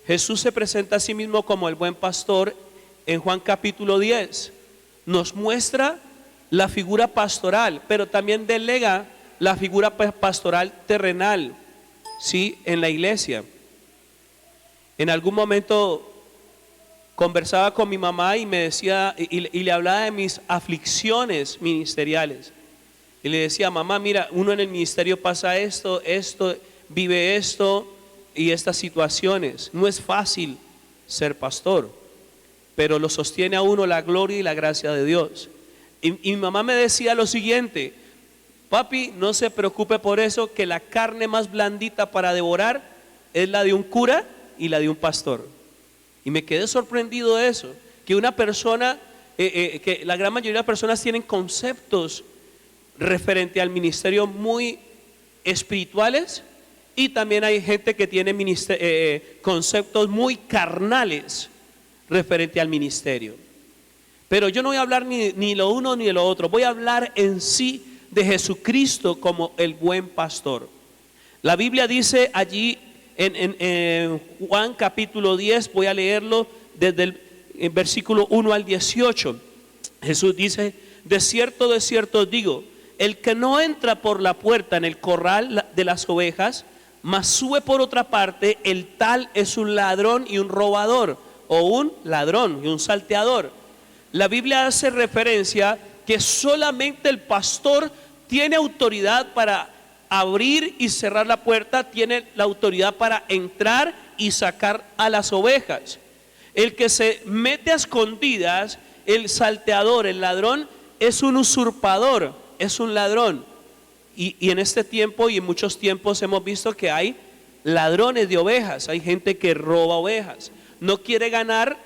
Jesús se presenta a sí mismo como el buen pastor en Juan capítulo 10. Nos muestra la figura pastoral, pero también delega la figura pastoral terrenal, ¿sí? En la iglesia. En algún momento conversaba con mi mamá y me decía, y le hablaba de mis aflicciones ministeriales. Y le decía, mamá, mira, uno en el ministerio pasa esto, vive esto y estas situaciones. No es fácil ser pastor, pero lo sostiene a uno la gloria y la gracia de Dios. Y mi mamá me decía lo siguiente: papi, no se preocupe por eso, que la carne más blandita para devorar es la de un cura y la de un pastor. Y me quedé sorprendido de eso, que una persona, que la gran mayoría de personas tienen conceptos referente al ministerio muy espirituales, y también hay gente que tiene conceptos muy carnales referente al ministerio. Pero yo no voy a hablar ni lo uno ni lo otro, voy a hablar en sí de Jesucristo como el buen pastor. La Biblia dice allí en Juan capítulo 10, voy a leerlo desde el versículo 1 al 18. Jesús dice: de cierto os digo, el que no entra por la puerta en el corral de las ovejas, mas sube por otra parte, el tal es un ladrón y un robador, o un ladrón y un salteador. La Biblia hace referencia que solamente el pastor tiene autoridad para abrir y cerrar la puerta, tiene la autoridad para entrar y sacar a las ovejas. El que se mete a escondidas, el salteador, el ladrón, es un usurpador, es un ladrón. Y en este tiempo y en muchos tiempos hemos visto que hay ladrones de ovejas, hay gente que roba ovejas. No quiere ganar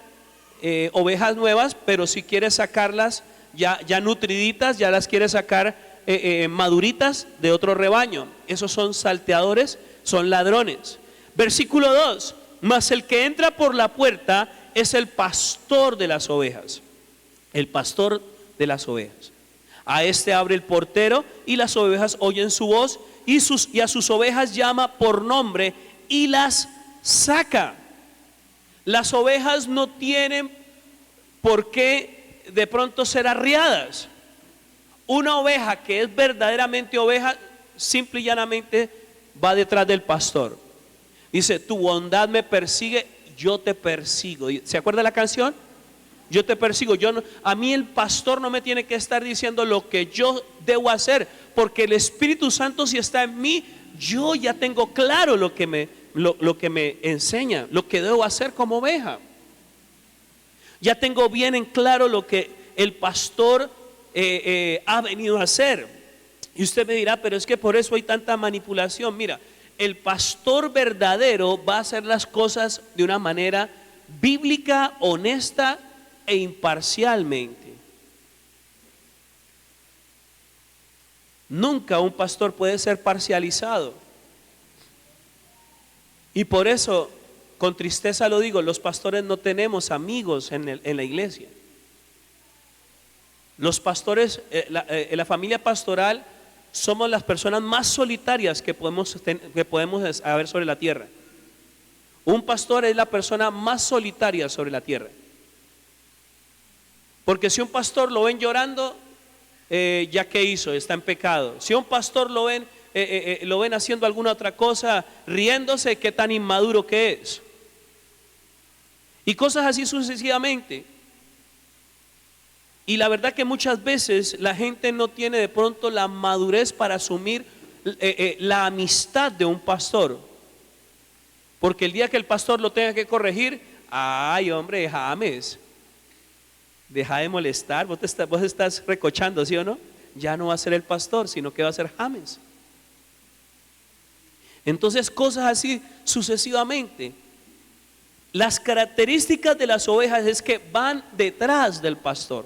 ovejas nuevas, pero sí quiere sacarlas ya nutriditas, ya las quiere sacar maduritas de otro rebaño. Esos son salteadores, son ladrones. Versículo 2: mas el que entra por la puerta es el pastor de las ovejas. El pastor de las ovejas. A este abre el portero y las ovejas oyen su voz y a sus ovejas llama por nombre y las saca. Las ovejas no tienen por qué de pronto ser arriadas. Una oveja que es verdaderamente oveja, simple y llanamente va detrás del pastor. Dice: tu bondad me persigue, yo te persigo. ¿Se acuerda la canción? Yo te persigo. A mí el pastor no me tiene que estar diciendo lo que yo debo hacer, porque el Espíritu Santo, si está en mí, yo ya tengo claro lo que me enseña, lo que debo hacer como oveja. Ya tengo bien en claro lo que el pastor ha venido a hacer. Y usted me dirá: pero es que por eso hay tanta manipulación. Mira, el pastor verdadero va a hacer las cosas de una manera bíblica, honesta e imparcialmente. Nunca un pastor puede ser parcializado. Y por eso, con tristeza lo digo, los pastores no tenemos amigos en la iglesia. Los pastores, la familia pastoral, somos las personas más solitarias que podemos haber sobre la tierra. Un pastor es la persona más solitaria sobre la tierra. Porque si un pastor lo ven llorando, ya que hizo, está en pecado. Si un pastor lo ven haciendo alguna otra cosa, riéndose, qué tan inmaduro que es. Y cosas así sucesivamente. Y la verdad que muchas veces la gente no tiene de pronto la madurez para asumir la amistad de un pastor. Porque el día que el pastor lo tenga que corregir, ay hombre, James, deja de molestar, vos estás recochando, ¿sí o no? Ya no va a ser el pastor, sino que va a ser James. Entonces, cosas así sucesivamente. Las características de las ovejas es que van detrás del pastor.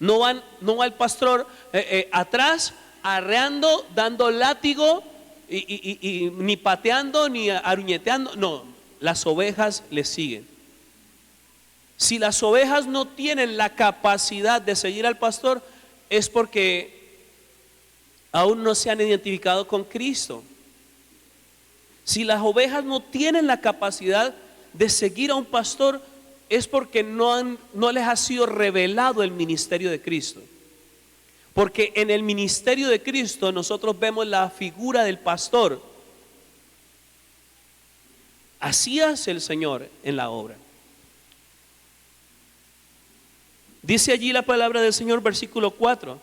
No va el pastor atrás, arreando, dando látigo y ni pateando ni aruñeteando. No, las ovejas le siguen. Si las ovejas no tienen la capacidad de seguir al pastor, es porque aún no se han identificado con Cristo. Si las ovejas no tienen la capacidad de seguir a un pastor es porque no les ha sido revelado el ministerio de Cristo. Porque en el ministerio de Cristo nosotros vemos la figura del pastor. Así hace el Señor en la obra. Dice allí la palabra del Señor, versículo 4: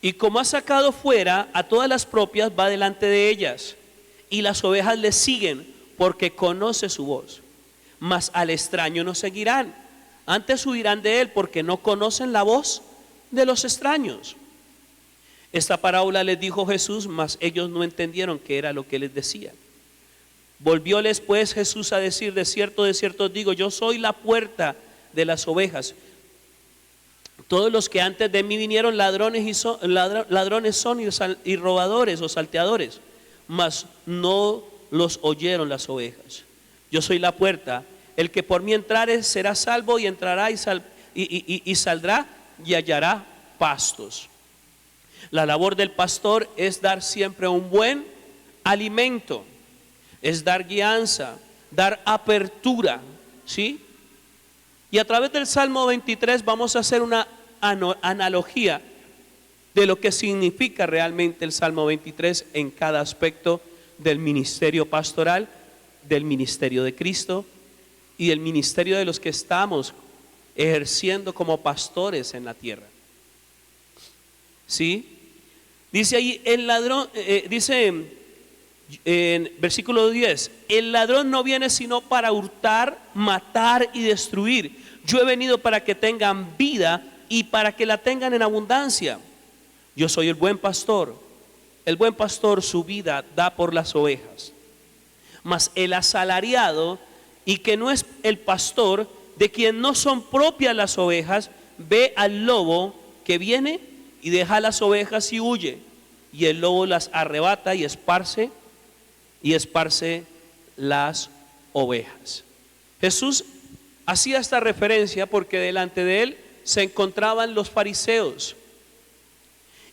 y como ha sacado fuera a todas las propias, va delante de ellas, y las ovejas le siguen, porque conoce su voz. Mas al extraño no seguirán, antes huirán de él, porque no conocen la voz de los extraños. Esta parábola les dijo Jesús, mas ellos no entendieron qué era lo que les decía. Volvióles pues Jesús a decir: de cierto os digo, yo soy la puerta de las ovejas. Todos los que antes de mí vinieron ladrones son y robadores o salteadores, mas no los oyeron las ovejas. Yo soy la puerta, el que por mí entrare será salvo, y entrará y saldrá y hallará pastos. La labor del pastor es dar siempre un buen alimento, es dar guianza, dar apertura, ¿sí? Y a través del Salmo 23 vamos a hacer una analogía de lo que significa realmente el Salmo 23 en cada aspecto del ministerio pastoral, del ministerio de Cristo y del ministerio de los que estamos ejerciendo como pastores en la tierra. ¿Sí? Dice ahí el ladrón, dice en versículo 10: el ladrón no viene sino para hurtar, matar y destruir. Yo he venido para que tengan vida y para que la tengan en abundancia. Yo soy el buen pastor. El buen pastor su vida da por las ovejas. Mas el asalariado, y que no es el pastor, de quien no son propias las ovejas, ve al lobo que viene y deja las ovejas y huye, y el lobo las arrebata y esparce las ovejas. Jesús hacía esta referencia porque delante de él se encontraban los fariseos.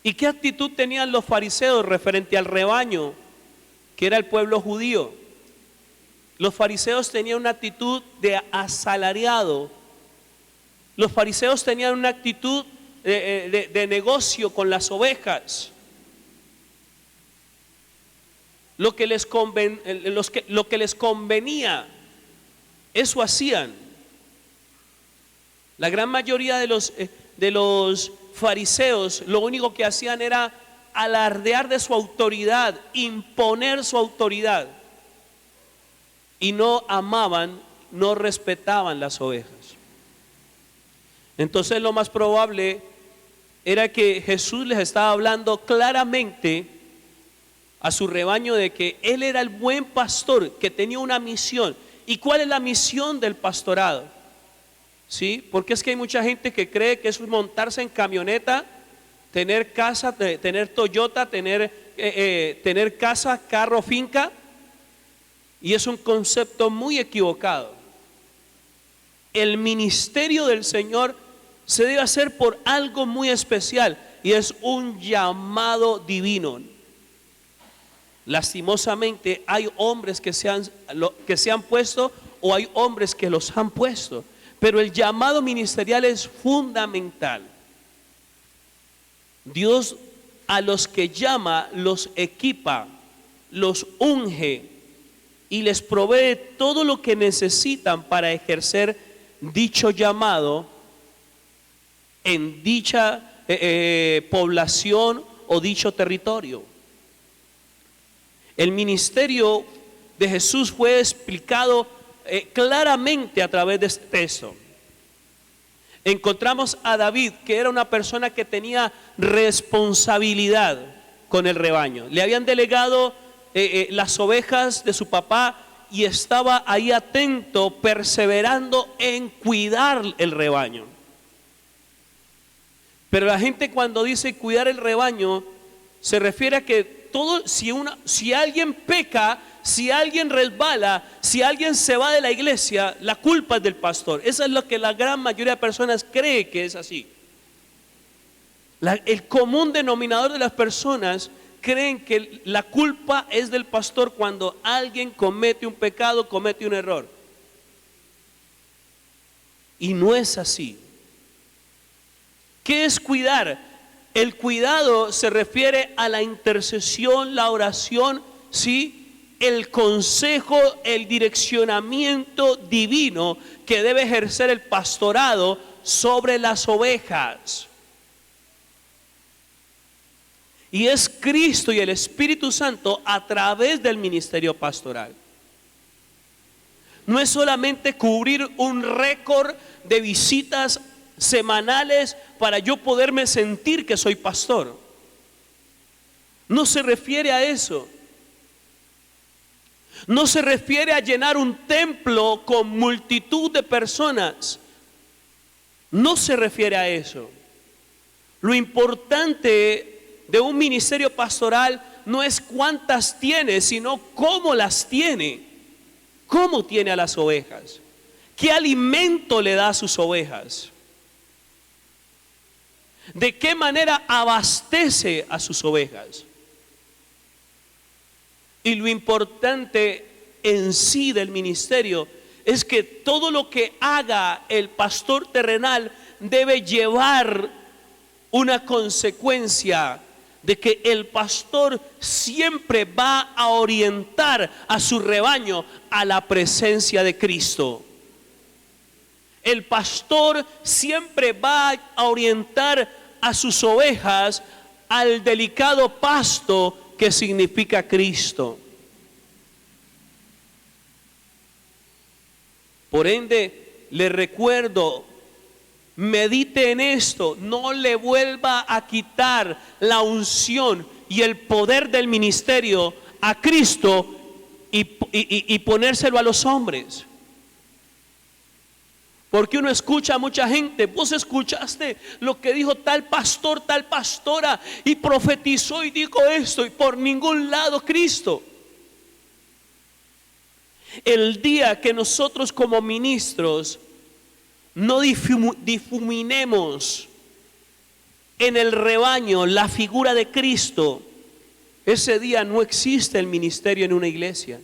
¿Y qué actitud tenían los fariseos referente al rebaño, que era el pueblo judío? Los fariseos tenían una actitud de asalariado. Los fariseos tenían una actitud de negocio con las ovejas. Lo que les convenía, eso hacían. La gran mayoría de los fariseos lo único que hacían era alardear de su autoridad, imponer su autoridad, y no amaban, no respetaban las ovejas. Entonces lo más probable era que Jesús les estaba hablando claramente a su rebaño de que Él era el buen pastor, que tenía una misión. ¿Y cuál es la misión del pastorado? ¿Sí? Porque es que hay mucha gente que cree que eso es montarse en camioneta, tener casa, tener Toyota, tener casa, carro, finca, y es un concepto muy equivocado. El ministerio del Señor se debe hacer por algo muy especial, y es un llamado divino. Lastimosamente hay hombres que se han puesto, o hay hombres que los han puesto, pero el llamado ministerial es fundamental. Dios a los que llama los equipa, los unge y les provee todo lo que necesitan para ejercer dicho llamado en dicha población o dicho territorio. El ministerio de Jesús fue explicado claramente a través de este texto. Encontramos a David, que era una persona que tenía responsabilidad con el rebaño. Le habían delegado las ovejas de su papá y estaba ahí atento, perseverando en cuidar el rebaño. Pero la gente, cuando dice cuidar el rebaño, se refiere a que si alguien peca, si alguien resbala, si alguien se va de la iglesia, la culpa es del pastor. Eso es lo que la gran mayoría de personas cree que es así. El común denominador de las personas creen que la culpa es del pastor cuando alguien comete un pecado, comete un error. Y no es así. ¿Qué es cuidar? El cuidado se refiere a la intercesión, la oración, ¿sí? El consejo, el direccionamiento divino que debe ejercer el pastorado sobre las ovejas. Y es Cristo y el Espíritu Santo a través del ministerio pastoral. No es solamente cubrir un récord de visitas semanales para yo poderme sentir que soy pastor. No se refiere a eso. No se refiere a llenar un templo con multitud de personas. No se refiere a eso. Lo importante de un ministerio pastoral no es cuántas tiene, sino cómo las tiene. ¿Cómo tiene a las ovejas? ¿Qué alimento le da a sus ovejas? ¿De qué manera abastece a sus ovejas? Y lo importante en sí del ministerio es que todo lo que haga el pastor terrenal debe llevar una consecuencia de que el pastor siempre va a orientar a su rebaño a la presencia de Cristo. El pastor siempre va a orientar a sus ovejas al delicado pasto que significa Cristo. Por ende, le recuerdo, medite en esto, no le vuelva a quitar la unción y el poder del ministerio a Cristo y ponérselo a los hombres. Porque uno escucha a mucha gente, vos escuchaste lo que dijo tal pastor, tal pastora, y profetizó y dijo esto, y por ningún lado Cristo. El día que nosotros como ministros no difuminemos en el rebaño la figura de Cristo, ese día no existe el ministerio en una iglesia.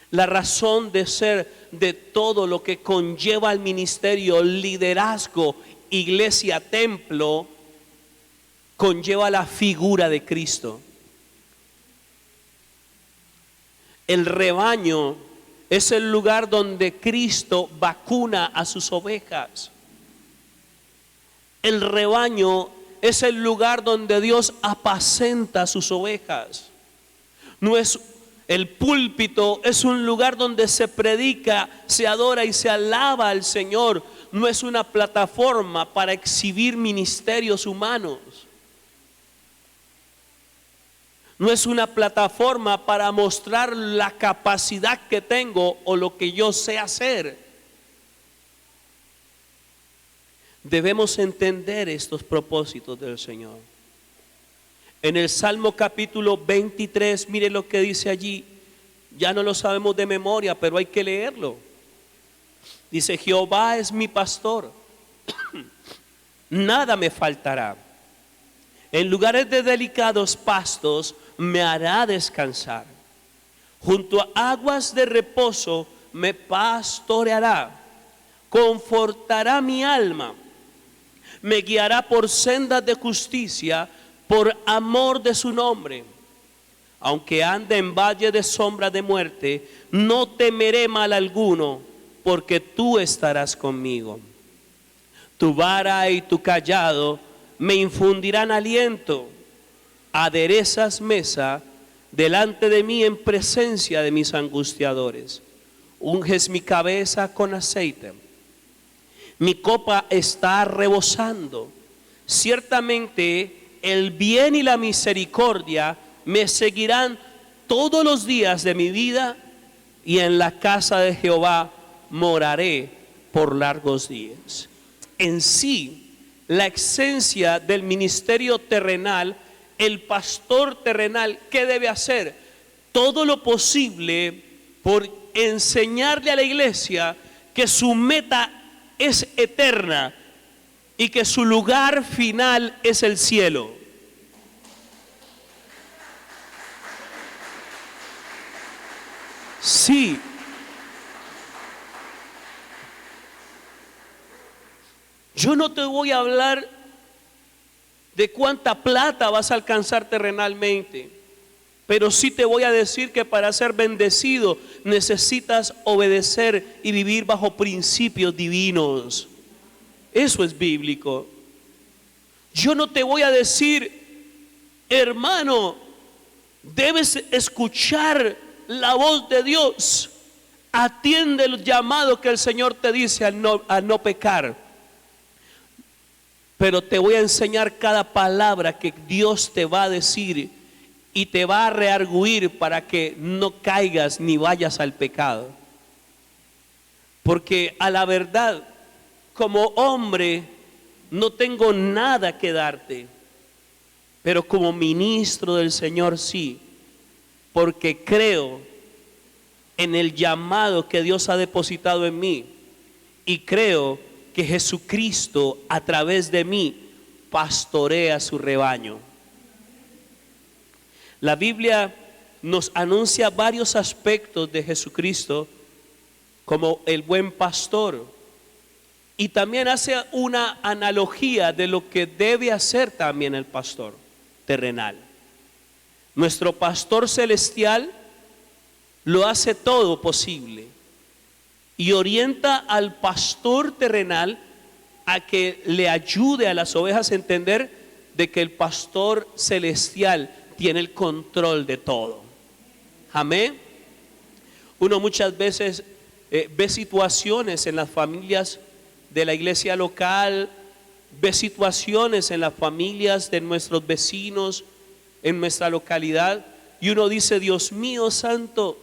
La razón de ser de todo lo que conlleva el ministerio, liderazgo, iglesia, templo, conlleva la figura de Cristo. El rebaño es el lugar donde Cristo vacuna a sus ovejas. El rebaño es el lugar donde Dios apacenta a sus ovejas. No es el púlpito, es un lugar donde se predica, se adora y se alaba al Señor. No es una plataforma para exhibir ministerios humanos. No es una plataforma para mostrar la capacidad que tengo o lo que yo sé hacer. Debemos entender estos propósitos del Señor. En el Salmo capítulo 23, mire lo que dice allí. Ya no lo sabemos de memoria, pero hay que leerlo. Dice: Jehová es mi pastor, nada me faltará. En lugares de delicados pastos me hará descansar. Junto a aguas de reposo me pastoreará. Confortará mi alma. Me guiará por sendas de justicia, por amor de su nombre. Aunque ande en valle de sombra de muerte, no temeré mal alguno, porque tú estarás conmigo. Tu vara y tu cayado me infundirán aliento. Aderezas mesa delante de mí en presencia de mis angustiadores. Unges mi cabeza con aceite. Mi copa está rebosando. Ciertamente el bien y la misericordia me seguirán todos los días de mi vida, y en la casa de Jehová moraré por largos días. En sí, la esencia del ministerio terrenal, el pastor terrenal, ¿qué debe hacer? Todo lo posible por enseñarle a la iglesia que su meta es eterna y que su lugar final es el cielo. Sí, Yo no te voy a hablar de cuánta plata vas a alcanzar terrenalmente, pero sí te voy a decir que para ser bendecido necesitas obedecer y vivir bajo principios divinos. Eso es bíblico. Yo no te voy a decir, hermano, debes escuchar la voz de Dios. Atiende el llamado que el Señor te dice a no pecar. Pero te voy a enseñar cada palabra que Dios te va a decir y te va a rearguir para que no caigas ni vayas al pecado. Porque a la verdad, como hombre, no tengo nada que darte, pero como ministro del Señor sí, porque creo en el llamado que Dios ha depositado en mí y creo que Jesucristo a través de mí pastorea su rebaño. La Biblia nos anuncia varios aspectos de Jesucristo como el buen pastor y también hace una analogía de lo que debe hacer también el pastor terrenal. Nuestro pastor celestial lo hace todo posible y orienta al pastor terrenal a que le ayude a las ovejas a entender de que el pastor celestial tiene el control de todo. Amén. Uno muchas veces ve situaciones en las familias de la iglesia local, ve situaciones en las familias de nuestros vecinos, en nuestra localidad, y uno dice, Dios mío santo,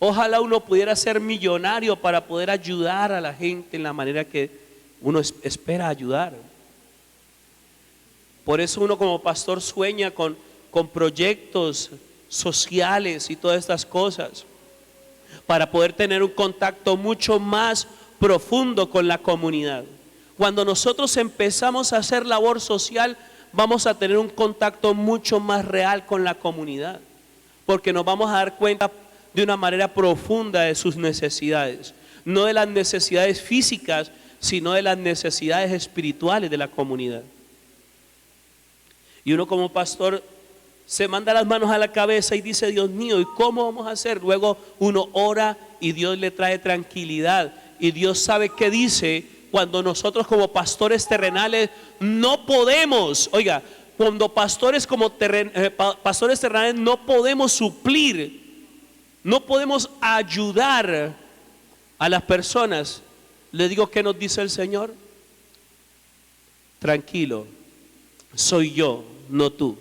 ojalá uno pudiera ser millonario para poder ayudar a la gente en la manera que uno espera ayudar. Por eso uno como pastor sueña con proyectos sociales y todas estas cosas, para poder tener un contacto mucho más profundo con la comunidad. Cuando nosotros empezamos a hacer labor social, vamos a tener un contacto mucho más real con la comunidad, porque nos vamos a dar cuenta de una manera profunda de sus necesidades, no de las necesidades físicas, sino de las necesidades espirituales de la comunidad. Y uno como pastor se manda las manos a la cabeza y dice, Dios mío, ¿y cómo vamos a hacer? Luego uno ora y Dios le trae tranquilidad, y Dios sabe qué dice cuando nosotros como pastores terrenales no podemos, oiga, cuando pastores terrenales no podemos suplir, no podemos ayudar a las personas. Le digo, ¿qué nos dice el Señor? Tranquilo, soy yo, no tú.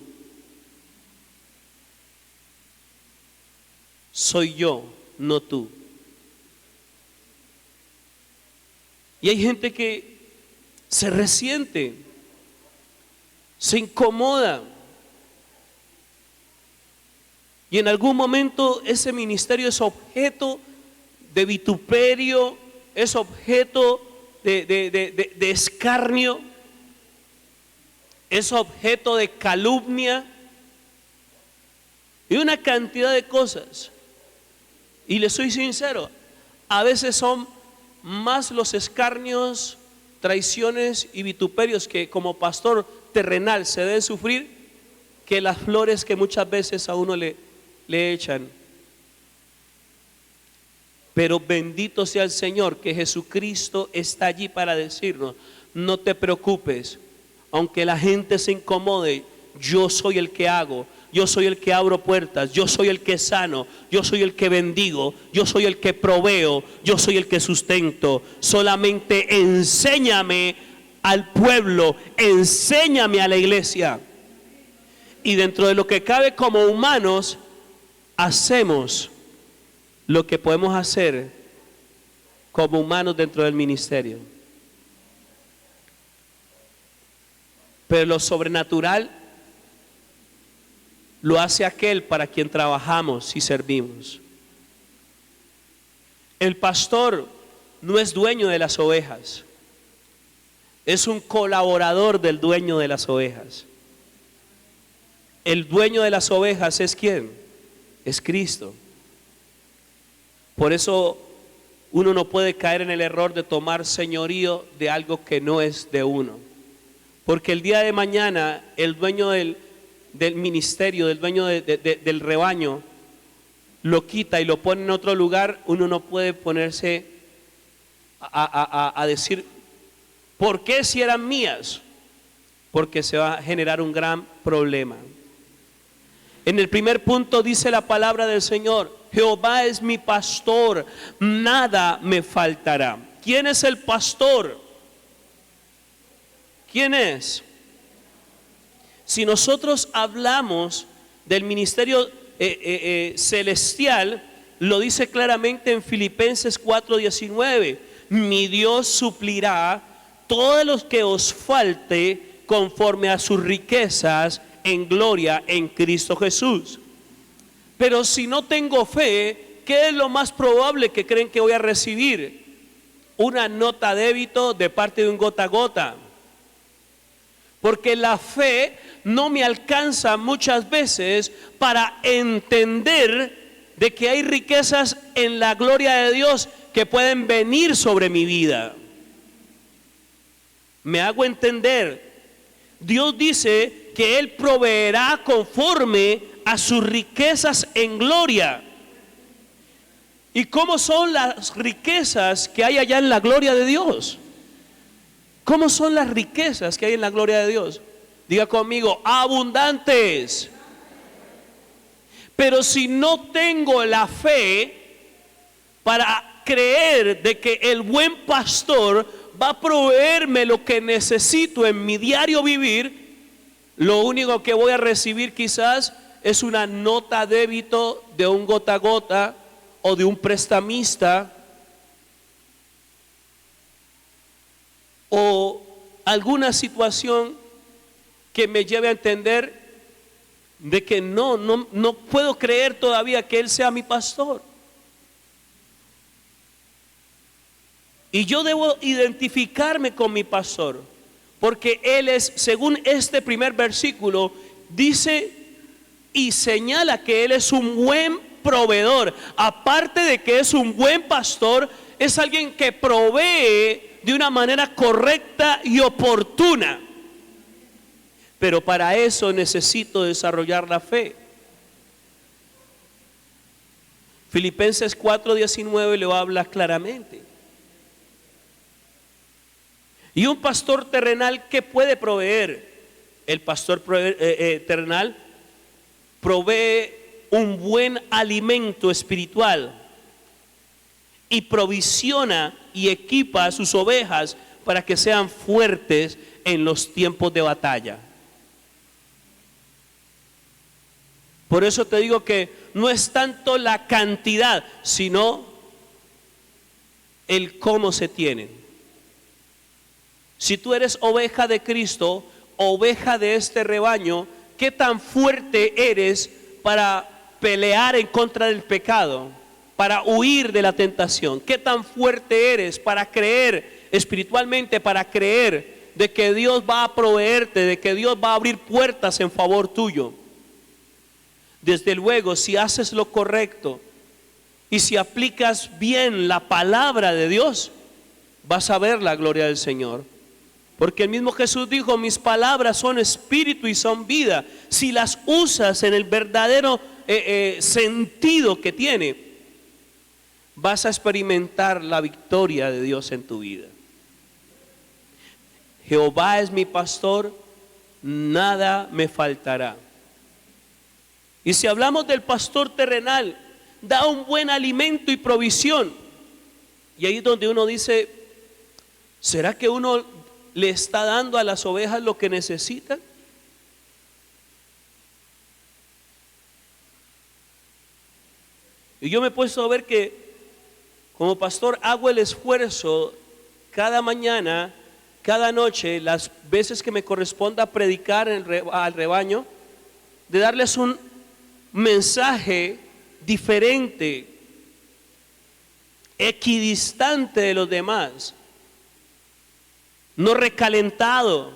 Soy yo, no tú. Y hay gente que se resiente, se incomoda. Y en algún momento ese ministerio es objeto de vituperio, es objeto de escarnio, es objeto de calumnia y una cantidad de cosas. Y le soy sincero, a veces son más los escarnios, traiciones y vituperios que como pastor terrenal se debe sufrir que las flores que muchas veces a uno le echan. Pero bendito sea el Señor, que Jesucristo está allí para decirnos, no te preocupes, aunque la gente se incomode, yo soy el que hago, yo soy el que abro puertas, yo soy el que sano, yo soy el que bendigo, yo soy el que proveo, yo soy el que sustento. Solamente enséñame al pueblo, enséñame a la iglesia. Y dentro de lo que cabe como humanos, hacemos lo que podemos hacer como humanos dentro del ministerio. Pero lo sobrenatural lo hace aquel para quien trabajamos y servimos. El pastor no es dueño de las ovejas, es un colaborador del dueño de las ovejas. El dueño de las ovejas es ¿quién? Es Cristo. Por eso uno no puede caer en el error de tomar señorío de algo que no es de uno. Porque el día de mañana el dueño del ministerio, del dueño del rebaño, lo quita y lo pone en otro lugar. Uno no puede ponerse a decir, ¿por qué si eran mías? Porque se va a generar un gran problema. En el primer punto dice la palabra del Señor: Jehová es mi pastor, nada me faltará. ¿Quién es el pastor? ¿Quién es? Si nosotros hablamos del ministerio celestial, lo dice claramente en Filipenses 4:19: mi Dios suplirá todo lo que os falte conforme a sus riquezas en gloria en Cristo Jesús. Pero si no tengo fe, ¿qué es lo más probable que creen que voy a recibir? Una nota débito de parte de un gota a gota. Porque la fe no me alcanza muchas veces para entender de que hay riquezas en la gloria de Dios que pueden venir sobre mi vida. ¿Me hago entender? Dios dice que Él proveerá conforme a sus riquezas en gloria. ¿Y cómo son las riquezas que hay allá en la gloria de Dios? ¿Cómo son las riquezas que hay en la gloria de Dios? Diga conmigo: abundantes. Pero si no tengo la fe para creer de que el buen pastor va a proveerme lo que necesito en mi diario vivir, lo único que voy a recibir quizás es una nota débito de un gota a gota o de un prestamista, o alguna situación que me lleve a entender de que no puedo creer todavía que Él sea mi pastor. Y yo debo identificarme con mi pastor, porque Él es, según este primer versículo, dice y señala que Él es un buen proveedor. Aparte de que es un buen pastor, es alguien que provee de una manera correcta y oportuna. Pero para eso necesito desarrollar la fe. Filipenses 4:19 lo habla claramente. Y un pastor terrenal, ¿qué puede proveer? El pastor terrenal provee un buen alimento espiritual y provisiona y equipa a sus ovejas para que sean fuertes en los tiempos de batalla. Por eso te digo que no es tanto la cantidad, sino el cómo se tienen. Si tú eres oveja de Cristo, oveja de este rebaño, ¿qué tan fuerte eres para pelear en contra del pecado, para huir de la tentación? ¿Qué tan fuerte eres para creer espiritualmente, para creer de que Dios va a proveerte, de que Dios va a abrir puertas en favor tuyo? Desde luego, si haces lo correcto y si aplicas bien la palabra de Dios, vas a ver la gloria del Señor. Porque el mismo Jesús dijo: mis palabras son espíritu y son vida. Si las usas en el verdadero sentido que tiene, vas a experimentar la victoria de Dios en tu vida. Jehová es mi pastor, nada me faltará. Y si hablamos del pastor terrenal, da un buen alimento y provisión. Y ahí es donde uno dice: ¿será que uno le está dando a las ovejas lo que necesitan? Y yo me he puesto a ver que como pastor hago el esfuerzo cada mañana, cada noche, las veces que me corresponda predicar al rebaño, de darles un mensaje diferente, equidistante de los demás, no recalentado,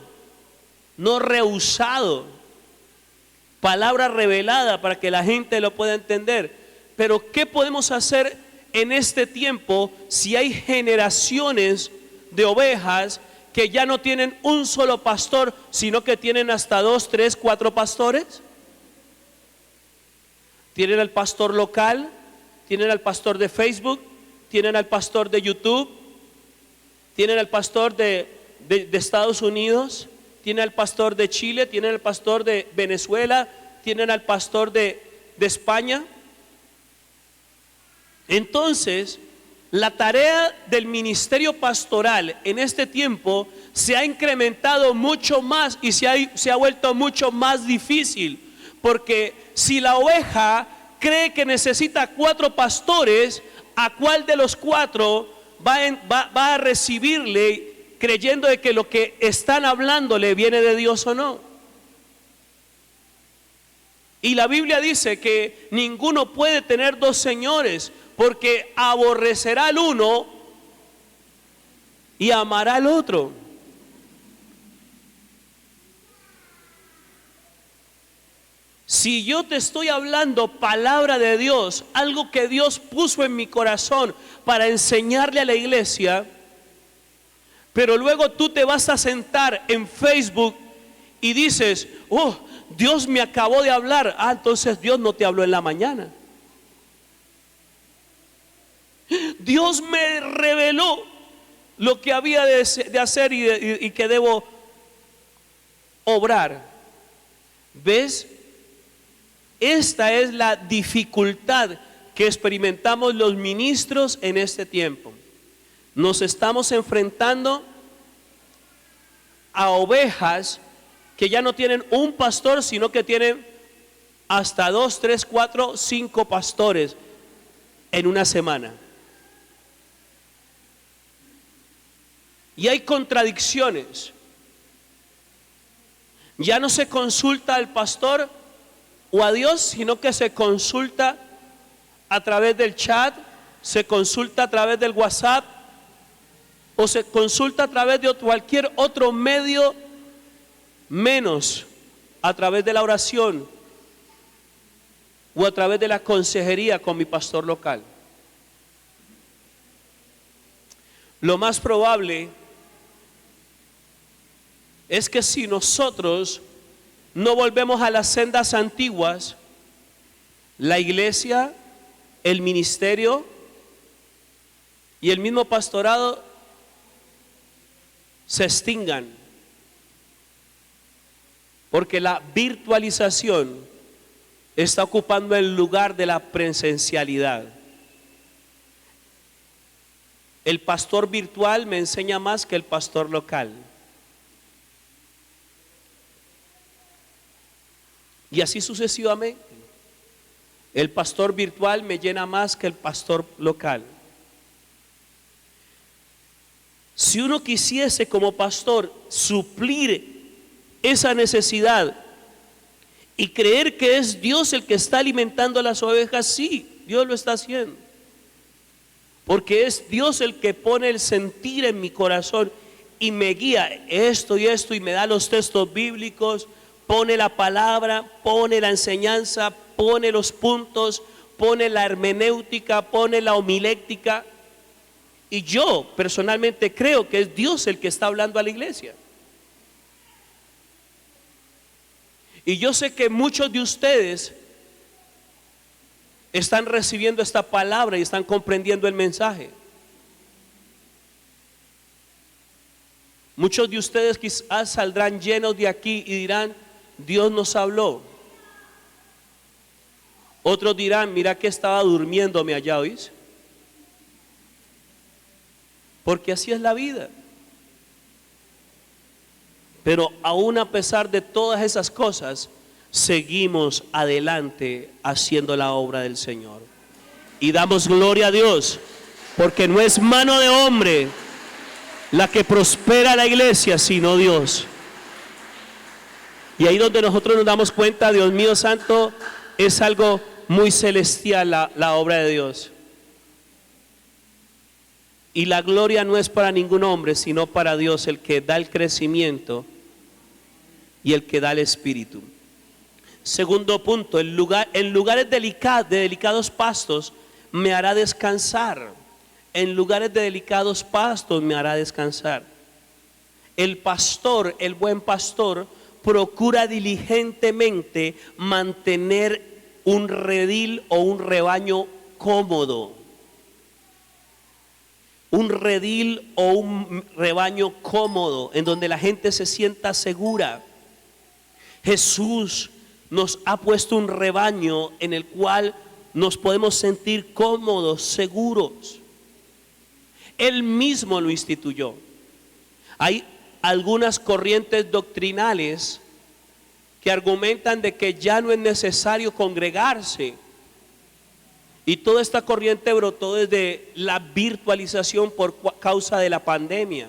no rehusado, palabra revelada para que la gente lo pueda entender. Pero ¿qué podemos hacer en este tiempo si hay generaciones de ovejas que ya no tienen un solo pastor, sino que tienen hasta 2, 3, 4 pastores? Tienen al pastor local, tienen al pastor de Facebook, tienen al pastor de YouTube, tienen al pastor de Estados Unidos, tienen al pastor de Chile, tienen al pastor de Venezuela, tienen al pastor de España. Entonces, la tarea del ministerio pastoral en este tiempo se ha incrementado mucho más y se ha vuelto mucho más difícil, porque si la oveja cree que necesita 4 pastores, ¿a cuál de los 4 va a recibirle creyendo de que lo que están hablándole viene de Dios o no? Y la Biblia dice que ninguno puede tener 2 señores, porque aborrecerá al uno y amará al otro. Si yo te estoy hablando palabra de Dios, algo que Dios puso en mi corazón para enseñarle a la iglesia, pero luego tú te vas a sentar en Facebook y dices, oh, Dios me acabó de hablar. Entonces Dios no te habló en la mañana. Dios me reveló lo que había de hacer y que debo obrar. ¿Ves? Esta es la dificultad que experimentamos los ministros en este tiempo. Nos estamos enfrentando a ovejas que ya no tienen un pastor, sino que tienen hasta 2, 3, 4, 5 pastores en una semana. Y hay contradicciones. Ya no se consulta al pastor o a Dios, sino que se consulta a través del chat, se consulta a través del WhatsApp, o se consulta a través de cualquier otro medio, menos a través de la oración o a través de la consejería con mi pastor local. Lo más probable es que si nosotros no volvemos a las sendas antiguas, la iglesia, el ministerio y el mismo pastorado se extingan, porque la virtualización está ocupando el lugar de la presencialidad. El pastor virtual me enseña más que el pastor local. Y así sucesivamente. El pastor virtual me llena más que el pastor local. Si uno quisiese como pastor suplir esa necesidad y creer que es Dios el que está alimentando a las ovejas, sí, Dios lo está haciendo. Porque es Dios el que pone el sentir en mi corazón y me guía esto y me da los textos bíblicos, pone la palabra, pone la enseñanza, pone los puntos, pone la hermenéutica, pone la homilética. Y yo personalmente creo que es Dios el que está hablando a la iglesia. Y yo sé que muchos de ustedes están recibiendo esta palabra y están comprendiendo el mensaje. Muchos de ustedes quizás saldrán llenos de aquí y dirán, Dios nos habló. Otros dirán, mira que estaba durmiéndome allá, ¿oís? Porque así es la vida. Pero aún a pesar de todas esas cosas, seguimos adelante haciendo la obra del Señor. Y damos gloria a Dios, porque no es mano de hombre la que prospera la iglesia, sino Dios. Y ahí donde nosotros nos damos cuenta, Dios mío santo, es algo muy celestial la obra de Dios. Y la gloria no es para ningún hombre, sino para Dios, el que da el crecimiento y el que da el espíritu. Segundo punto, en lugares de delicados pastos, me hará descansar. En lugares de delicados pastos me hará descansar. El pastor, el buen pastor, procura diligentemente mantener un redil o un rebaño cómodo. Un redil o un rebaño cómodo en donde la gente se sienta segura. Jesús nos ha puesto un rebaño en el cual nos podemos sentir cómodos, seguros. Él mismo lo instituyó. Hay algunas corrientes doctrinales que argumentan de que ya no es necesario congregarse. Y toda esta corriente brotó desde la virtualización por causa de la pandemia.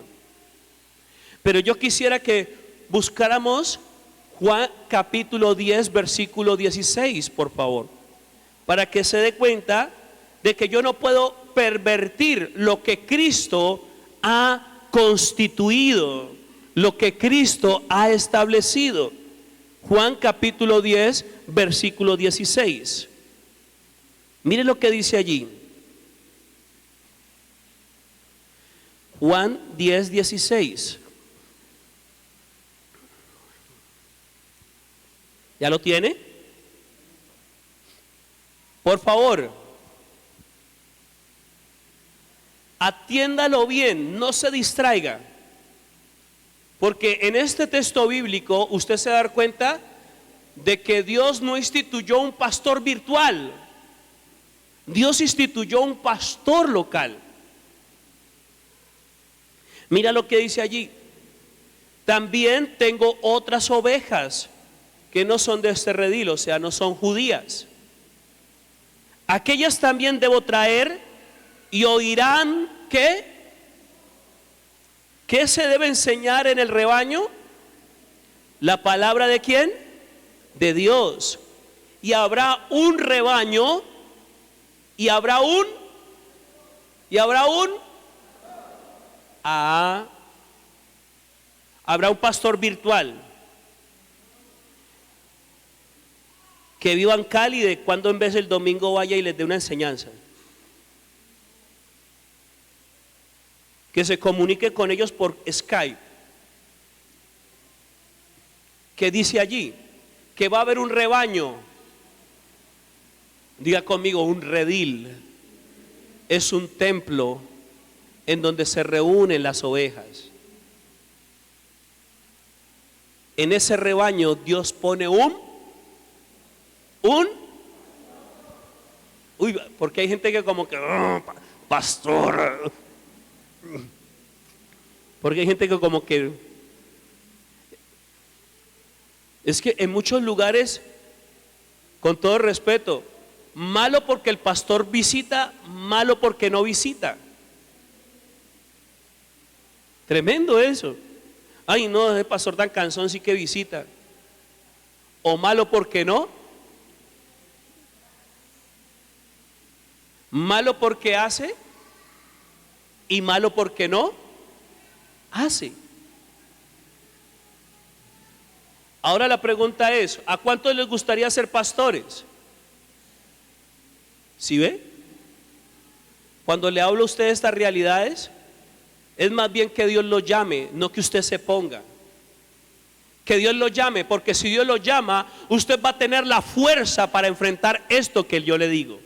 Pero yo quisiera que buscáramos Juan capítulo 10, versículo 16, por favor, para que se dé cuenta de que yo no puedo pervertir lo que Cristo ha constituido, lo que Cristo ha establecido. Juan capítulo 10, versículo 16. Mire lo que dice allí. Juan 10, 16. ¿Ya lo tiene? Por favor, atiéndalo bien, no se distraiga. Porque en este texto bíblico usted se va a dar cuenta de que Dios no instituyó un pastor virtual. Dios instituyó un pastor local. Mira lo que dice allí. También tengo otras ovejas que no son de este redil, o sea, no son judías. Aquellas también debo traer y oirán ¿qué? ¿Qué se debe enseñar en el rebaño? ¿La palabra de quién? De Dios. Y habrá un rebaño y habrá un habrá un pastor virtual que viva en Cali, de cuando en vez el domingo vaya y les dé una enseñanza, que se comunique con ellos por Skype, que dice allí que va a haber un rebaño. Diga conmigo, un redil es un templo en donde se reúnen las ovejas. En ese rebaño Dios pone porque hay gente que como que pastor, porque hay gente que como que es que en muchos lugares, con todo respeto, malo porque el pastor visita, malo porque no visita. Tremendo eso. Ay, no, ese pastor tan cansón sí que visita. O malo porque no. Malo porque hace y malo porque no hace. Ahora la pregunta es, ¿a cuántos les gustaría ser pastores? ¿Sí ve? Cuando le hablo a usted de estas realidades, es más bien que Dios lo llame, no que usted se ponga. Que Dios lo llame, porque si Dios lo llama, usted va a tener la fuerza para enfrentar esto que yo le digo.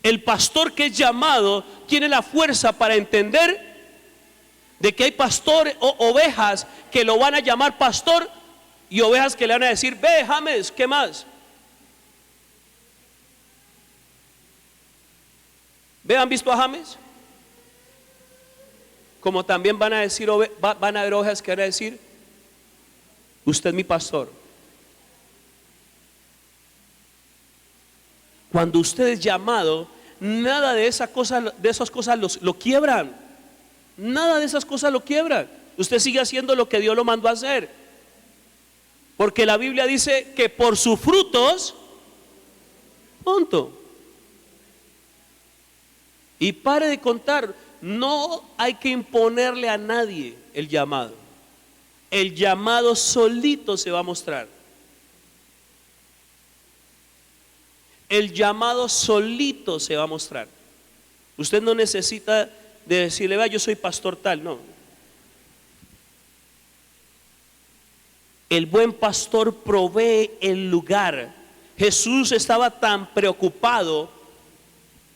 El pastor que es llamado tiene la fuerza para entender de que hay pastores o ovejas que lo van a llamar pastor y ovejas que le van a decir, ve James, ¿qué más? ¿Ve, han visto a James? Como también van a decir, van a haber ovejas que van a decir, usted es mi pastor. Cuando usted es llamado, nada de esas cosas lo quiebran. Nada de esas cosas lo quiebran. Usted sigue haciendo lo que Dios lo mandó a hacer. Porque la Biblia dice que por sus frutos, punto. Y pare de contar, no hay que imponerle a nadie el llamado. El llamado solito se va a mostrar. El llamado solito se va a mostrar. Usted no necesita de decirle, vea, yo soy pastor tal, no. El buen pastor provee el lugar. Jesús estaba tan preocupado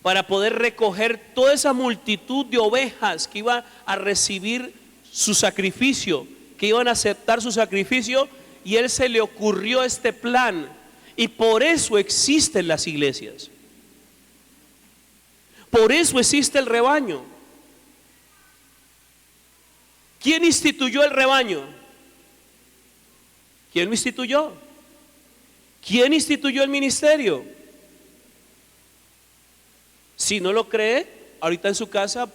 para poder recoger toda esa multitud de ovejas que iban a recibir su sacrificio, que iban a aceptar su sacrificio, y él se le ocurrió este plan, y por eso existen las iglesias, por eso existe el rebaño. ¿Quién instituyó el rebaño? ¿Quién lo instituyó? ¿Quién instituyó el ministerio? Si no lo cree, ahorita en su casa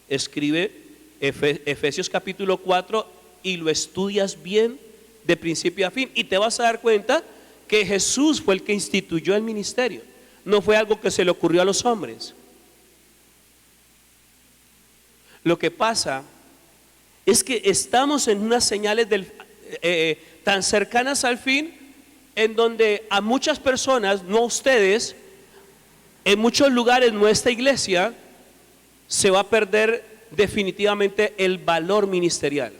escribe Efesios capítulo 4 y lo estudias bien de principio a fin, y te vas a dar cuenta que Jesús fue el que instituyó el ministerio, no fue algo que se le ocurrió a los hombres. Lo que pasa es que estamos en unas señales tan cercanas al fin, en donde a muchas personas, no a ustedes, en muchos lugares nuestra iglesia se va a perder definitivamente el valor ministerial.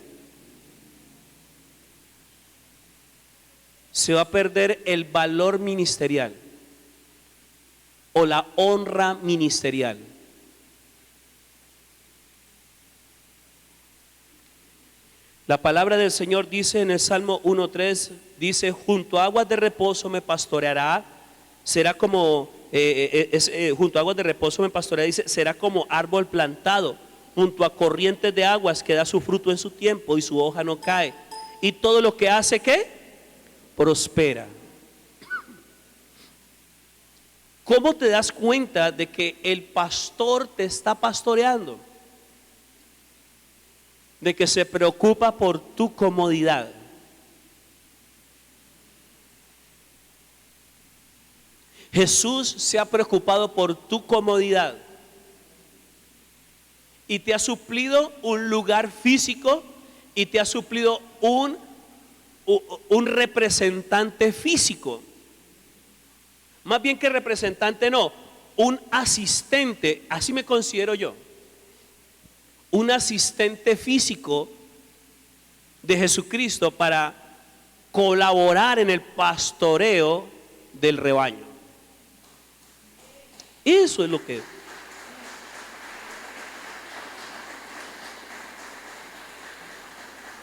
Se va a perder el valor ministerial o la honra ministerial. La palabra del Señor dice en el Salmo 1:3, dice, junto a aguas de reposo me pastoreará, será como, junto a aguas de reposo me pastoreará, dice, será como árbol plantado, junto a corrientes de aguas que da su fruto en su tiempo y su hoja no cae. Y todo lo que hace, ¿qué? Prospera. ¿Cómo te das cuenta de que el pastor te está pastoreando? De que se preocupa por tu comodidad. Jesús se ha preocupado por tu comodidad y te ha suplido un lugar físico y te ha suplido un representante físico. Más bien que representante, no, un asistente, así me considero yo. Un asistente físico de Jesucristo para colaborar en el pastoreo del rebaño. Eso es lo que es.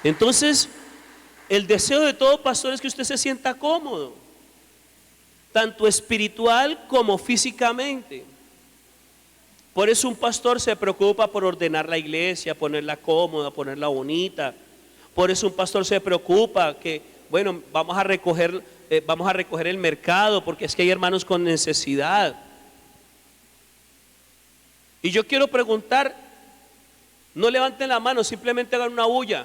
Entonces, el deseo de todo pastor es que usted se sienta cómodo, tanto espiritual como físicamente. Por eso un pastor se preocupa por ordenar la iglesia, ponerla cómoda, ponerla bonita. Por eso un pastor se preocupa que, bueno, vamos a recoger el mercado, porque es que hay hermanos con necesidad. Y yo quiero preguntar, no levanten la mano, simplemente hagan una bulla.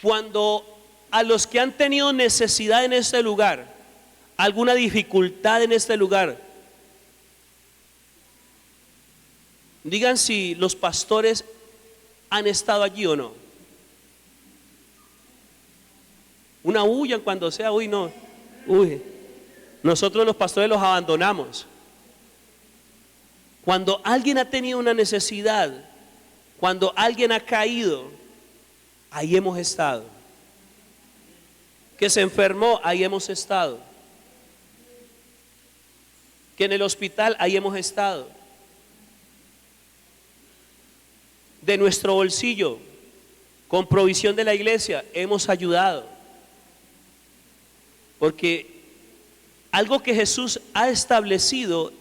Cuando a los que han tenido necesidad en este lugar, alguna dificultad en este lugar, digan si los pastores han estado allí o no. Una huyan cuando sea, uy, no, uy. Nosotros los pastores los abandonamos. Cuando alguien ha tenido una necesidad, cuando alguien ha caído, ahí hemos estado. Que se enfermó, ahí hemos estado. Que en el hospital, ahí hemos estado. De nuestro bolsillo, con provisión de la iglesia, hemos ayudado. Porque algo que Jesús ha establecido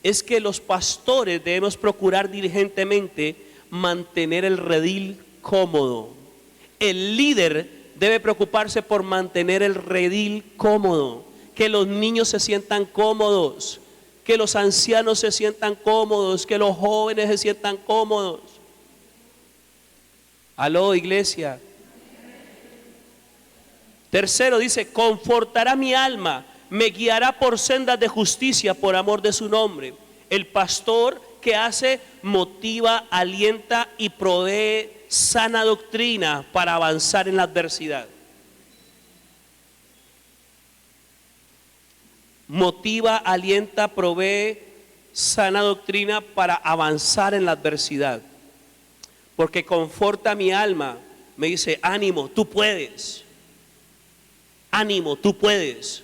es que los pastores debemos procurar diligentemente mantener el redil cómodo. El líder debe preocuparse por mantener el redil cómodo, que los niños se sientan cómodos, que los ancianos se sientan cómodos, que los jóvenes se sientan cómodos. Aló, iglesia. Tercero dice, confortará mi alma, me guiará por sendas de justicia por amor de su nombre. El pastor que hace, motiva, alienta y provee sana doctrina para avanzar en la adversidad. motiva, alienta, provee sana doctrina para avanzar en la adversidad. Porque conforta mi alma, me dice, ánimo, tú puedes. Ánimo, tú puedes.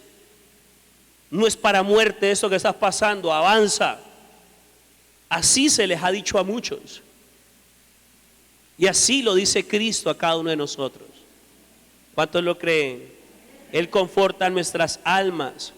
No es para muerte esto que estás pasando, avanza. Así se les ha dicho a muchos. Y así lo dice Cristo a cada uno de nosotros. ¿Cuántos lo creen? Él conforta nuestras almas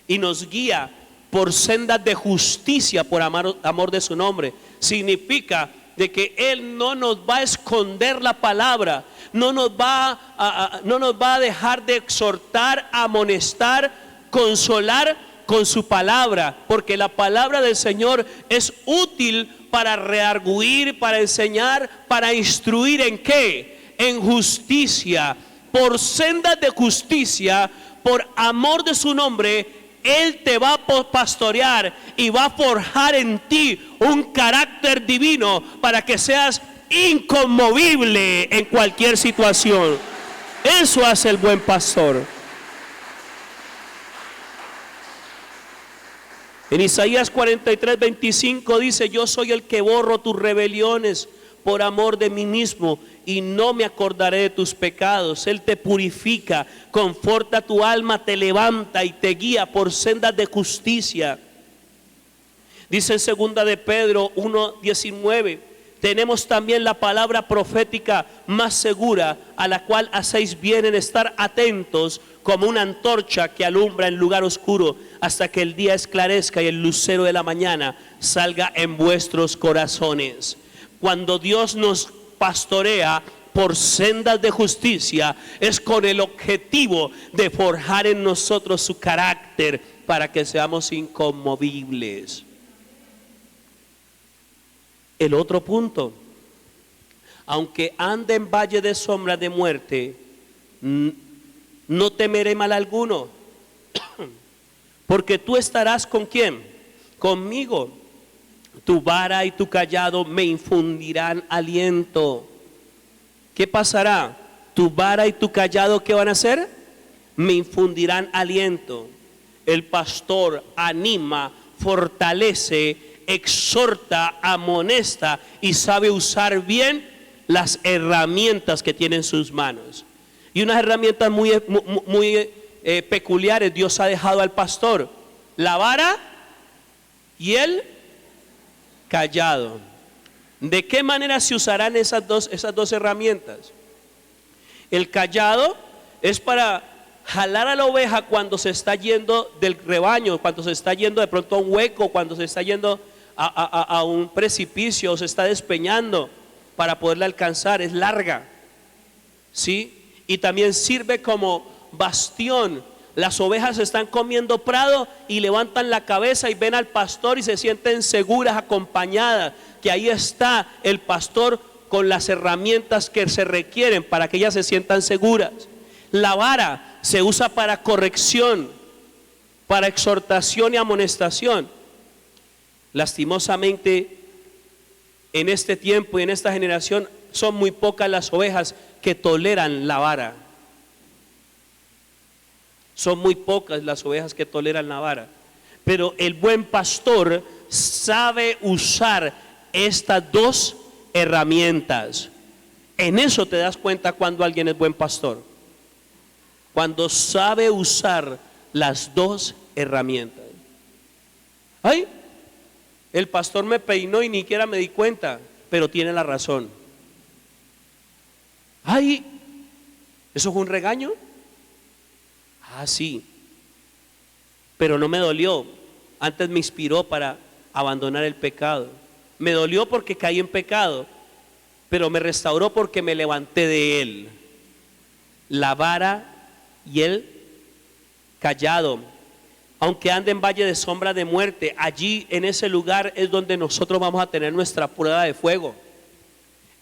y nos guía por sendas de justicia por amor de su nombre. Significa de que Él no nos va a esconder la palabra, no nos va a dejar de exhortar, amonestar, consolar con su palabra, porque la palabra del Señor es útil para redarguir, para enseñar, para instruir. ¿En qué? En justicia. Por sendas de justicia, por amor de su nombre, Él te va a pastorear y va a forjar en ti un carácter divino para que seas inconmovible en cualquier situación. Eso hace el buen pastor. En Isaías 43:25 dice: yo soy el que borro tus rebeliones por amor de mí mismo, y no me acordaré de tus pecados. Él te purifica, conforta tu alma, te levanta y te guía por sendas de justicia. Dice en segunda de Pedro 1:19: tenemos también la palabra profética más segura, a la cual hacéis bien en estar atentos como una antorcha que alumbra en lugar oscuro, hasta que el día esclarezca y el lucero de la mañana salga en vuestros corazones. Cuando Dios nos pastorea por sendas de justicia, es con el objetivo de forjar en nosotros su carácter para que seamos inconmovibles. El otro punto: aunque ande en valle de sombra de muerte, no temeré mal alguno, porque tú estarás ¿con quién? Conmigo. Tu vara y tu cayado me infundirán aliento. ¿Qué pasará? Tu vara y tu cayado, ¿qué van a hacer? Me infundirán aliento. El pastor anima, fortalece, exhorta, amonesta y sabe usar bien las herramientas que tiene en sus manos. Y unas herramientas muy peculiares Dios ha dejado al pastor: la vara y el cayado. ¿De qué manera se usarán esas dos herramientas? El cayado es para jalar a la oveja cuando se está yendo del rebaño, cuando se está yendo de pronto a un hueco, cuando se está yendo a un precipicio o se está despeñando, para poderla alcanzar. Es larga, ¿sí? Y también sirve como bastión. Las ovejas están comiendo prado y levantan la cabeza y ven al pastor y se sienten seguras, acompañadas, que ahí está el pastor con las herramientas que se requieren para que ellas se sientan seguras. La vara se usa para corrección, para exhortación y amonestación. Lastimosamente, en este tiempo y en esta generación son muy pocas las ovejas que toleran la vara. Son muy pocas las ovejas que toleran la vara. Pero el buen pastor sabe usar estas dos herramientas. En eso te das cuenta cuando alguien es buen pastor: cuando sabe usar las dos herramientas. Ay, el pastor me peinó y ni siquiera me di cuenta, pero tiene la razón. Ay, ¿eso fue un regaño? Ah, sí, pero no me dolió. Antes me inspiró para abandonar el pecado. Me dolió porque caí en pecado, pero me restauró porque me levanté de él. La vara y el cayado. Aunque ande en valle de sombra de muerte, allí en ese lugar es donde nosotros vamos a tener nuestra prueba de fuego.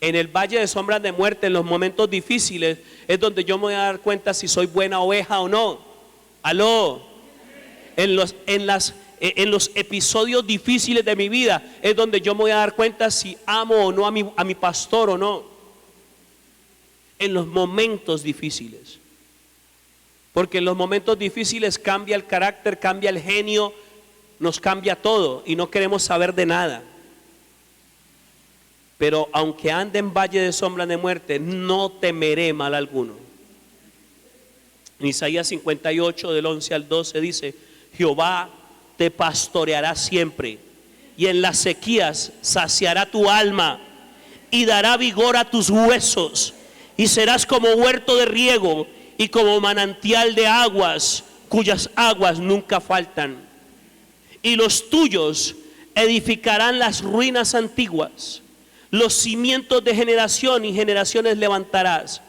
En el valle de sombras de muerte, en los momentos difíciles, es donde yo me voy a dar cuenta si soy buena oveja o no. Aló. En los episodios difíciles de mi vida es donde yo me voy a dar cuenta si amo o no a mi pastor o no. En los momentos difíciles. Porque en los momentos difíciles cambia el carácter, cambia el genio, nos cambia todo y no queremos saber de nada. Pero aunque ande en valle de sombra de muerte, no temeré mal alguno. En Isaías 58 del 11 al 12 dice: Jehová te pastoreará siempre, y en las sequías saciará tu alma, y dará vigor a tus huesos, y serás como huerto de riego, y como manantial de aguas, cuyas aguas nunca faltan. Y los tuyos edificarán las ruinas antiguas, los cimientos de generación y generaciones levantarás,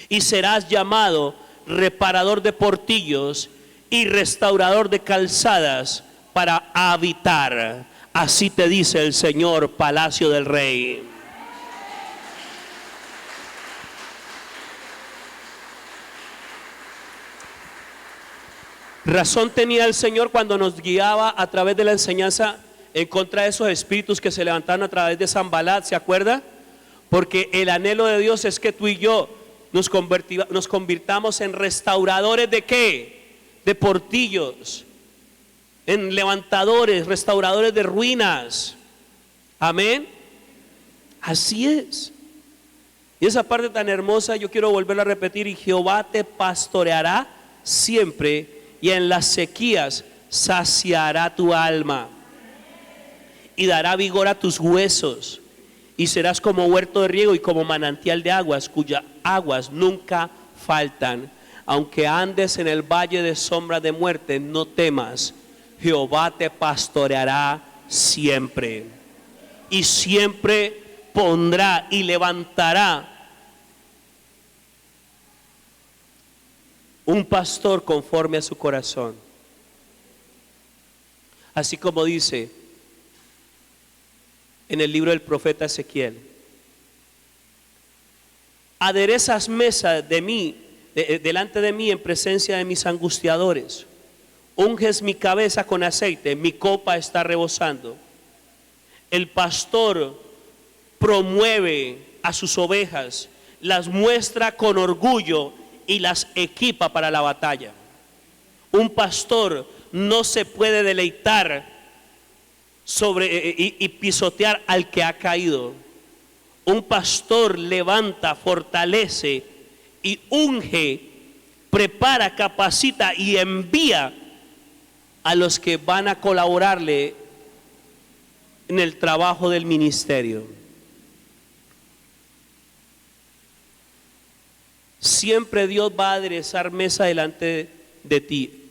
y serás llamado reparador de portillos y restaurador de calzadas para habitar. Así te dice el Señor, palacio del Rey. Razón tenía el Señor cuando nos guiaba a través de la enseñanza en contra de esos espíritus que se levantaron a través de Sanbalat, ¿se acuerda? Porque el anhelo de Dios es que tú y yo nos convirtamos en restauradores de ¿qué? De portillos, en levantadores, restauradores de ruinas. Amén. Así es. Y esa parte tan hermosa yo quiero volverla a repetir: y Jehová te pastoreará siempre, y en las sequías saciará tu alma, y dará vigor a tus huesos, y serás como huerto de riego y como manantial de aguas, cuyas aguas nunca faltan. Aunque andes en el valle de sombra de muerte, no temas, Jehová te pastoreará siempre, y siempre pondrá y levantará un pastor conforme a su corazón. Así como dice en el libro del profeta Ezequiel: aderezas mesa delante de mí en presencia de mis angustiadores, unges mi cabeza con aceite, mi copa está rebosando. El pastor promueve a sus ovejas, las muestra con orgullo y las equipa para la batalla. Un pastor no se puede deleitar y pisotear al que ha caído. Un pastor levanta, fortalece y unge, prepara, capacita y envía a los que van a colaborarle en el trabajo del ministerio. Siempre Dios va a aderezar mesa delante de ti,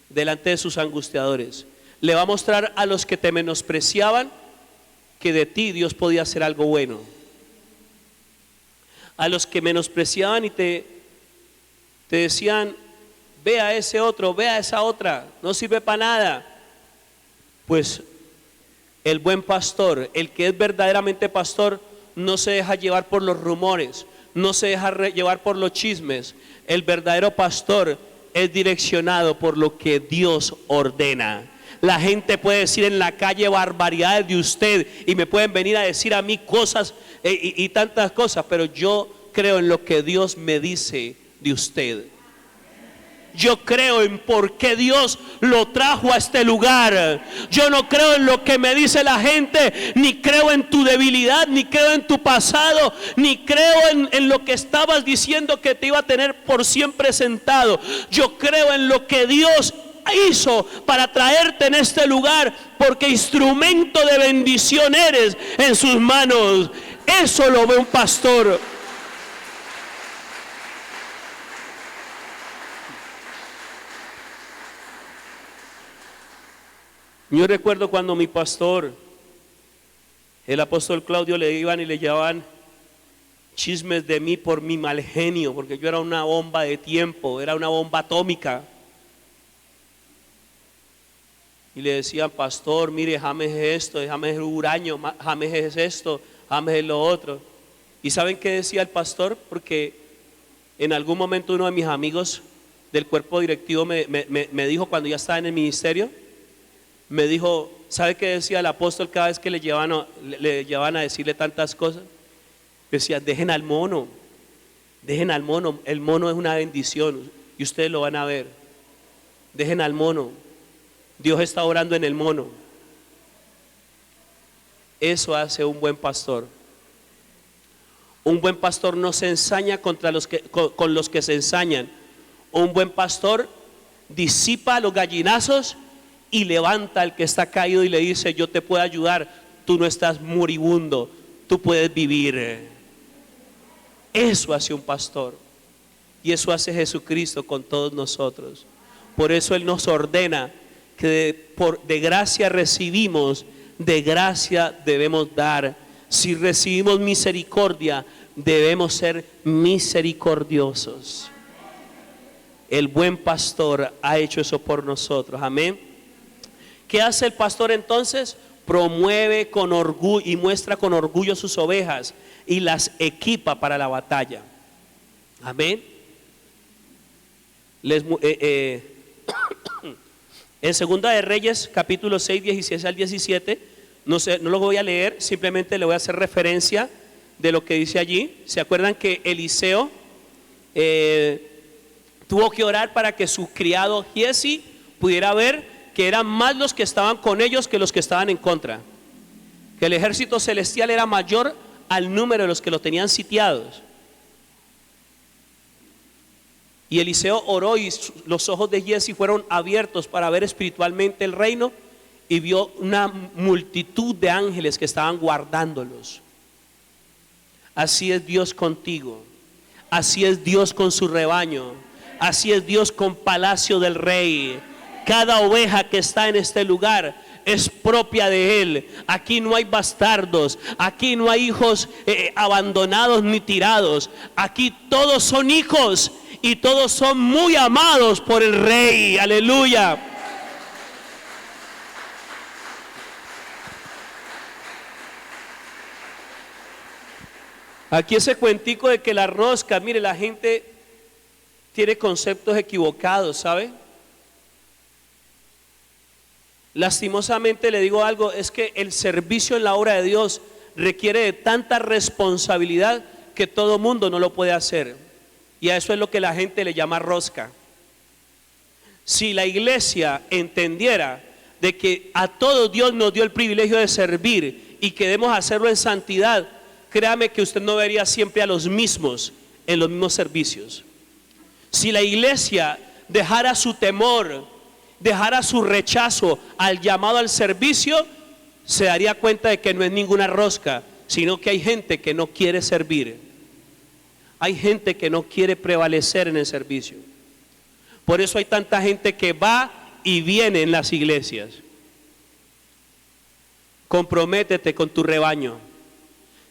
delante de sus angustiadores. Le va a mostrar a los que te menospreciaban que de ti Dios podía hacer algo bueno. A los que menospreciaban y te decían: ve a ese otro, ve a esa otra, no sirve para nada. Pues el buen pastor, el que es verdaderamente pastor, no se deja llevar por los rumores, no se deja llevar por los chismes. El verdadero pastor es direccionado por lo que Dios ordena. La gente puede decir en la calle barbaridades de usted y me pueden venir a decir a mí cosas y tantas cosas, pero yo creo en lo que Dios me dice de usted. Yo creo en por qué Dios lo trajo a este lugar. Yo no creo en lo que me dice la gente, ni creo en tu debilidad, ni creo en tu pasado, ni creo en lo que estabas diciendo que te iba a tener por siempre sentado. Yo creo en lo que Dios hizo para traerte en este lugar, porque instrumento de bendición eres en sus manos. Eso lo ve un pastor. Yo recuerdo cuando mi pastor, el apóstol Claudio, le iban y le llevaban chismes de mí por mi mal genio, porque yo era una bomba de tiempo, era una bomba atómica. Y le decían: pastor, mire, James es esto, James es huraño, James es esto, James es lo otro. ¿Y saben qué decía el pastor? Porque en algún momento uno de mis amigos del cuerpo directivo me dijo, cuando ya estaba en el ministerio, me dijo: ¿sabe qué decía el apóstol cada vez que le llevaban a decirle tantas cosas? Decía: dejen al mono, el mono es una bendición. y ustedes lo van a ver. Dejen al mono. Dios está orando en el mono. Eso hace un buen pastor. Un buen pastor no se ensaña contra con los que se ensañan. Un buen pastor disipa los gallinazos y levanta al que está caído y le dice: yo te puedo ayudar, tú no estás moribundo, tú puedes vivir. Eso hace un pastor, y eso hace Jesucristo con todos nosotros. Por eso Él nos ordena que de gracia recibimos, de gracia debemos dar. Si recibimos misericordia, debemos ser misericordiosos. El buen pastor ha hecho eso por nosotros, amén. ¿Qué hace el pastor entonces? Promueve con orgullo y muestra con orgullo sus ovejas y las equipa para la batalla, amén. En Segunda de Reyes, capítulo 6, 16 al 17, no lo voy a leer, simplemente le voy a hacer referencia de lo que dice allí. ¿Se acuerdan que Eliseo tuvo que orar para que su criado Giesi pudiera ver que eran más los que estaban con ellos que los que estaban en contra? Que el ejército celestial era mayor al número de los que lo tenían sitiados. Y Eliseo oró y los ojos de Giesi fueron abiertos para ver espiritualmente el reino, y vio una multitud de ángeles que estaban guardándolos. Así es Dios contigo, así es Dios con su rebaño, así es Dios con Palacio del Rey. Cada oveja que está en este lugar es propia de Él. Aquí no hay bastardos, aquí no hay hijos abandonados ni tirados. Aquí todos son hijos y todos son muy amados por el Rey. Aleluya. Aquí ese cuentico de que la rosca, mire, la gente tiene conceptos equivocados, ¿sabe? Lastimosamente le digo algo, es que el servicio en la obra de Dios requiere de tanta responsabilidad que todo mundo no lo puede hacer. Y a eso es lo que la gente le llama rosca. Si la iglesia entendiera de que a todos Dios nos dio el privilegio de servir y que debemos hacerlo en santidad, créame que usted no vería siempre a los mismos en los mismos servicios. Si la iglesia dejara su temor, dejara su rechazo al llamado al servicio, se daría cuenta de que no es ninguna rosca, sino que hay gente que no quiere servir. Hay gente que no quiere prevalecer en el servicio. Por eso hay tanta gente que va y viene en las iglesias. Comprométete con tu rebaño.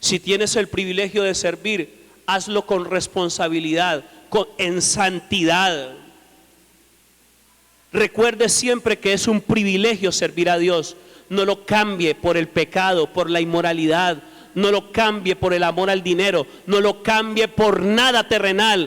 Si tienes el privilegio de servir, hazlo con responsabilidad, en santidad. Recuerde siempre que es un privilegio servir a Dios. No lo cambie por el pecado, por la inmoralidad. No lo cambie por el amor al dinero. No lo cambie por nada terrenal.